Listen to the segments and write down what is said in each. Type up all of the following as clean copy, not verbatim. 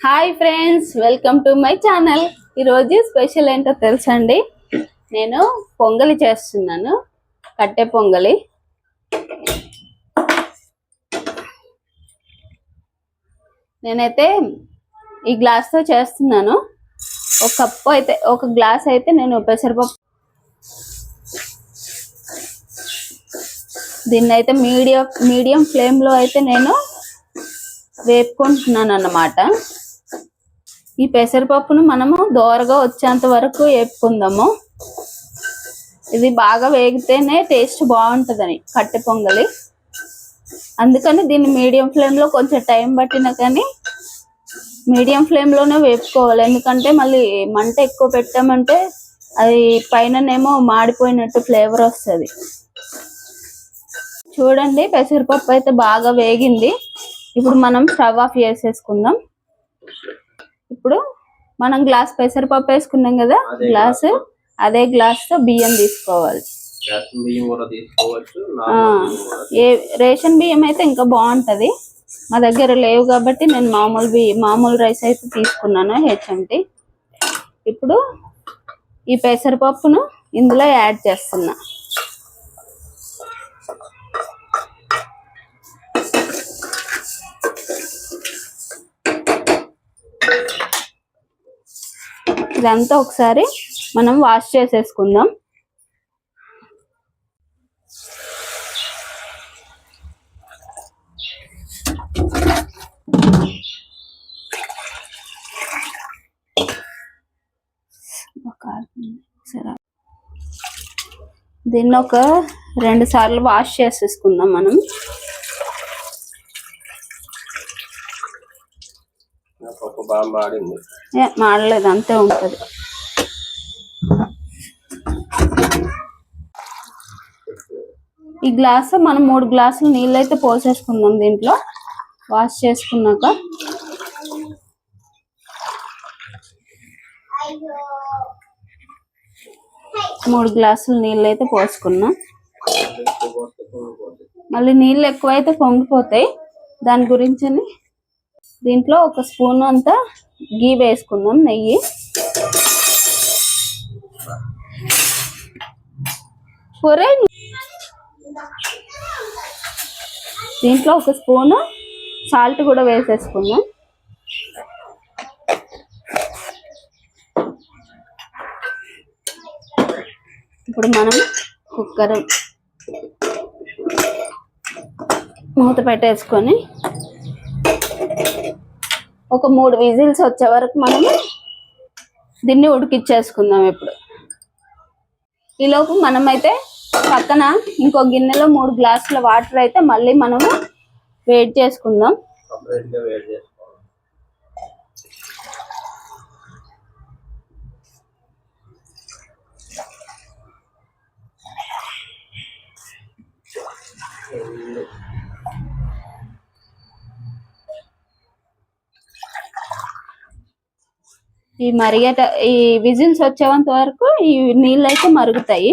Hi friends, welcome to my channel. ఈరోజు special ఏంటో తెలుసండి. నేను పొంగలి చేస్తున్నాను, కట్టె పొంగలి. నేనైతే ఈ గ్లాస్తో చేస్తున్నాను. ఒక కప్పు అయితే, ఒక గ్లాస్ అయితే నేను పెసరపప్పు, దీన్ని అయితే మీడియం ఫ్లేమ్లో అయితే నేను వేపుకుంటున్నాను అన్నమాట. ఈ పెసరపప్పును మనము దోరగా వచ్చేంత వరకు వేపుకుందాము. ఇది బాగా వేగితేనే టేస్ట్ బాగుంటుందని కట్టె పొంగలి. అందుకని దీన్ని మీడియం ఫ్లేమ్లో కొంచెం టైం పట్టినా కానీ మీడియం ఫ్లేమ్లోనే వేపుకోవాలి. ఎందుకంటే మళ్ళీ మంట ఎక్కువ పెట్టామంటే అది పైననేమో మాడిపోయినట్టు ఫ్లేవర్ వస్తుంది. చూడండి, పెసరపప్పు అయితే బాగా వేగింది. ఇప్పుడు మనం స్టవ్ ఆఫ్ చేసేసుకుందాం. ఇప్పుడు మనం గ్లాస్ పెసరపప్పు వేసుకున్నాం కదా, అదే గ్లాస్తో బియ్యం తీసుకోవాలి. రేషన్ బియ్యం అయితే ఇంకా బాగుంటది. మా దగ్గర లేవు కాబట్టి నేను మామూలు రైస్ అయితే తీసుకున్నాను, హెచ్ఎంటి. ఇప్పుడు ఈ పెసరపప్పును ఇందులో యాడ్ చేస్తున్నా. ఇదంతా ఒకసారి మనం వాష్ చేసేసుకుందాం. దీన్ని ఒక 2 సార్లు వాష్ చేసేసుకుందాం మనం. మాడలేదు, అంతే ఉంటది. ఈ గ్లాసు మనం 3 గ్లాసులు నీళ్ళు అయితే పోసేసుకుందాం దీంట్లో. వాష్ చేసుకున్నాక 3 గ్లాసులు నీళ్ళు అయితే పోసుకున్నాం. మళ్ళీ నీళ్ళు ఎక్కువైతే పొంగిపోతాయి, దాని గురించి దీంట్లో ఒక స్పూన్ అంతా గీ వేసుకుందాం, నెయ్యి. దీంట్లో ఒక స్పూన్ సాల్ట్ కూడా వేసేసుకుందాం. ఇప్పుడు మనం కుక్కర్ మూత పెట్టేసుకొని ఒక 3 విజిల్స్ వచ్చే వరకు మనము దీన్ని ఉడికిచ్చేసుకుందాం. ఇప్పుడు ఈలోపు మనమైతే పక్కన ఇంకో గిన్నెలో 3 గ్లాసుల వాటర్ అయితే మళ్ళీ మనము వేడి చేసుకుందాం. ఈ విజిల్స్ వచ్చేంత వరకు ఈ నీళ్ళు అయితే మరుగుతాయి.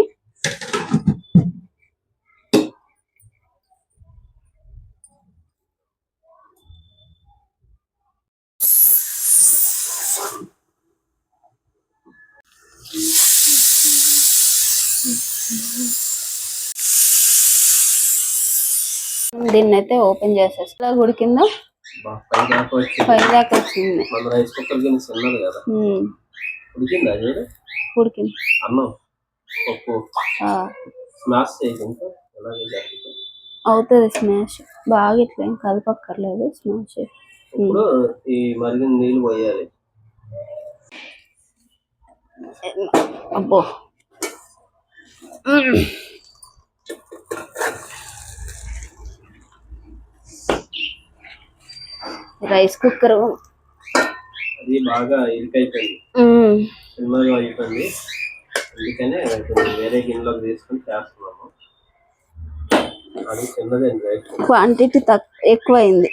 దీన్ని అయితే ఓపెన్ చేసేస్తా. ఉడికిందా? 5 దాకా వచ్చింది. ఉడికింది. అవుతుంది స్మాష్. బాగా ఇట్లా ఏం కలపక్కర్లేదు, స్మాష్. ఈ మరిగిన నీళ్ళు పోయాలి. అబ్బో, రైస్ కుక్కర్ అది బాగా ఇరికైపోయింది, చిన్నగా అయిపోయింది. అందుకనే వేరే గిన్నెలోకి తీసుకొని చేస్తున్నాము. అది చిన్నదండి, రైస్ క్వాంటిటీ ఎక్కువైంది.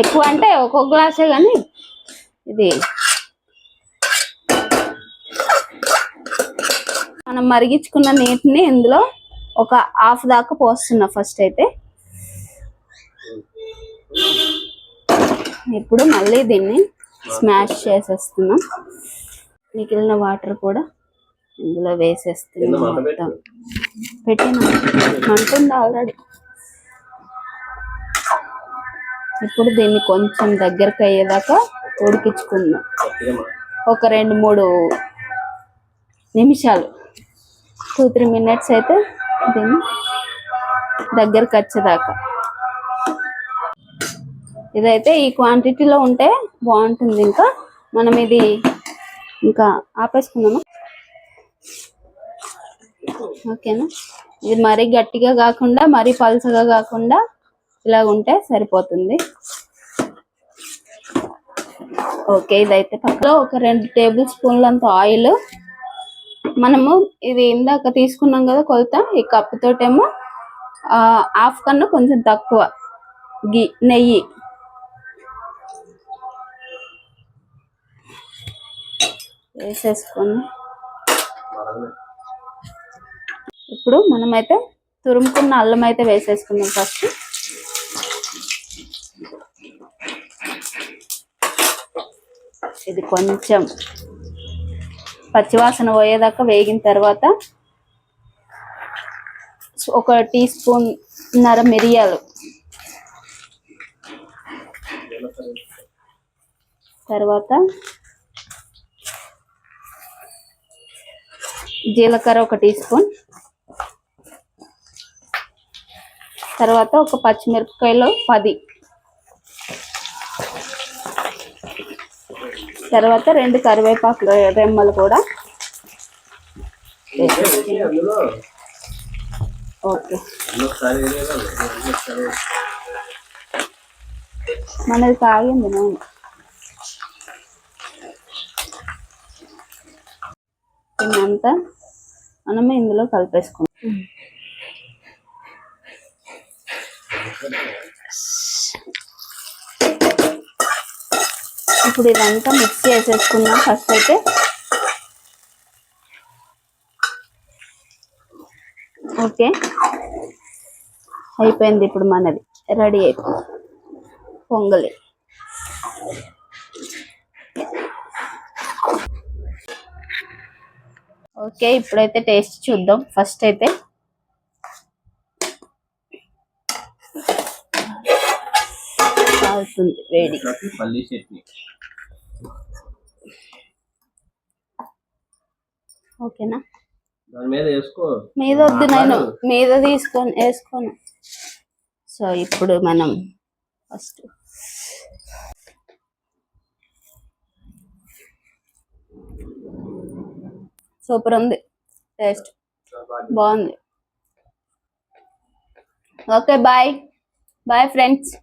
ఎక్కువ అంటే ఒక్కొక్క గ్లాసే, కానీ ఇది మనం మరిగించుకున్న నీటిని ఇందులో ఒక హాఫ్ దాకా పోస్తున్నా ఫస్ట్ అయితే. ఇప్పుడు మళ్ళీ దీన్ని స్మాష్ చేసేస్తున్నాం. మిగిలిన వాటర్ కూడా ఇందులో వేసేస్తున్నాం. మొత్తం పెట్టినా అంటుంది ఆల్రెడీ. ఇప్పుడు దీన్ని కొంచెం దగ్గరకు అయ్యేదాకా ఉడికించుకుందాం. ఒక 2-3 నిమిషాలు, 2-3 minutes అయితే దీన్ని దగ్గరకు వచ్చేదాకా. ఇదైతే ఈ క్వాంటిటీలో ఉంటే బాగుంటుంది. ఇంకా మనం ఇది ఇంకా ఆపేసుకుందామా? ఓకేనా? ఇది మరీ గట్టిగా కాకుండా మరీ పలుచగా కాకుండా ఇలా ఉంటే సరిపోతుంది. ఓకే, ఇదైతే పక్కలో ఒక 2 టేబుల్ స్పూన్లంత ఆయిల్. మనము ఇది ఇందాక తీసుకున్నాం కదా కొలత, ఈ కప్పు తోటేమో 1/2 కన్నా కొంచెం తక్కువ నెయ్యి వేసేసుకొని ఇప్పుడు మనమైతే తురుముకున్న అల్లం అయితే వేసేసుకుందాం. ఫస్ట్ ఇది కొంచెం పచ్చివాసన పోయేదాకా వేగిన తర్వాత ఒక 1 టీ స్పూన్ మిరియాలు, తర్వాత జీలకర్ర 1 టీ స్పూన్, తర్వాత ఒక పచ్చిమిరపకాయలు 10, తర్వాత 2 కరివేపాకు రెమ్మలు కూడా. ఓకే, మనది కాగింది నూనె. దీన్నంతా మనమే ఇందులో కలిపేసుకుంటాం. ఇప్పుడు ఇదంతా మిక్స్ చేసేసుకుందాం ఫస్ట్ అయితే. ఓకే, అయిపోయింది. ఇప్పుడు మనది రెడీ అయిపోయింది పొంగలి. ఓకే, ఇప్పుడైతే టేస్ట్ చూద్దాం. ఫస్ట్ అయితే కాలుతుంది వేడి. పల్లి చట్నీ. ఓకేనా? దాని మీద వేసుకో. మీద వద్దు, నేను మీద వేసుకోను. సో ఇప్పుడు మనం ఫస్ట్ సూపర్ ఉంది, టేస్ట్ బాగుంది. Okay, bye friends.